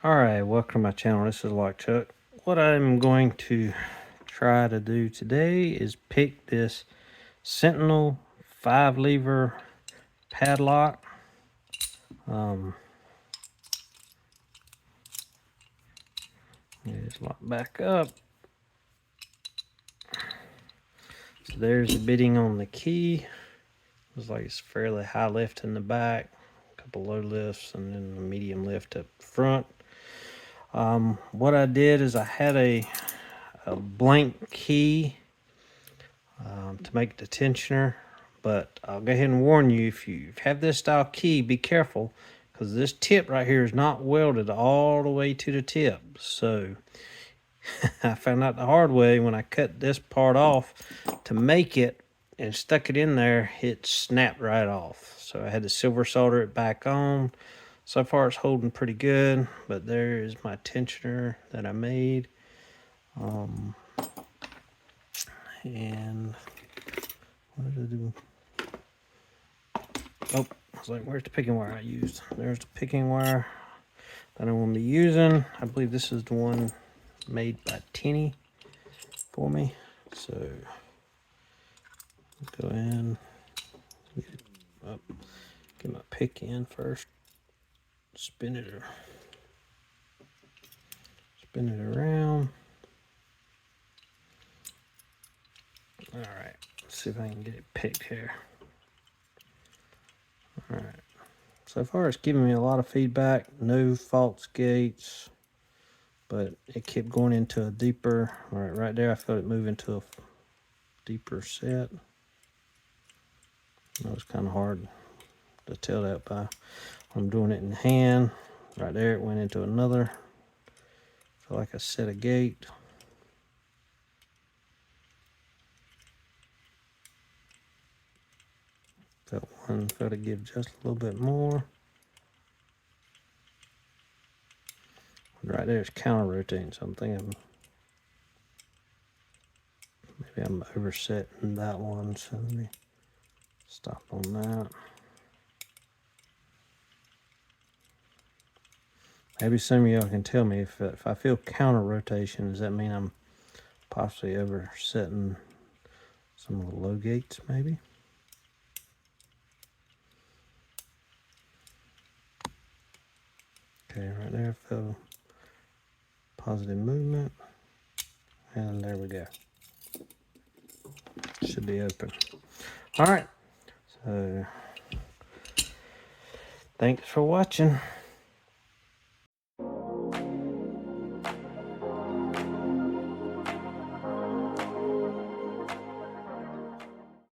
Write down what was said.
Alright, welcome to my channel. This is Lock Chuck. What I'm going to try to do today is pick this Sentinel 5-lever padlock. Just lock back up. So there's the bitting on the key. Looks like it's fairly high lift in the back, a couple low lifts, and then a medium lift up front. What I did is I had a blank key to make the tensioner, but I'll go ahead and warn you, if you have this style key, be careful, because this tip right here is not welded all the way to the tip. So I found out the hard way when I cut this part off to make it and stuck it in there, it snapped right off. So I had to silver solder it back on. So far it's holding pretty good, but there is my tensioner that I made. And what did I do? Oh, I was like, where's the picking wire I used? There's the picking wire that I'm going to be using. I believe this is the one made by Tinny for me. So go in, get it up, get my pick in first, spin it around. All right, let's see if I can get it picked here. All right, so far it's giving me a lot of feedback, no false gates, but it kept going into a deeper. All right there I felt it move into a deeper set. That was kind of hard to tell that by I'm doing it in hand. Right there it went into another, feel like I set a gate. Felt one, felt to give just a little bit more. Right there it's counter rotating, so I'm thinking maybe I'm oversetting that one, so let me stop on that. Maybe some of y'all can tell me if I feel counter rotation, does that mean I'm possibly oversetting some of the low gates maybe? Okay, right there I feel positive movement, and there we go. Should be open. All right, so thanks for watching.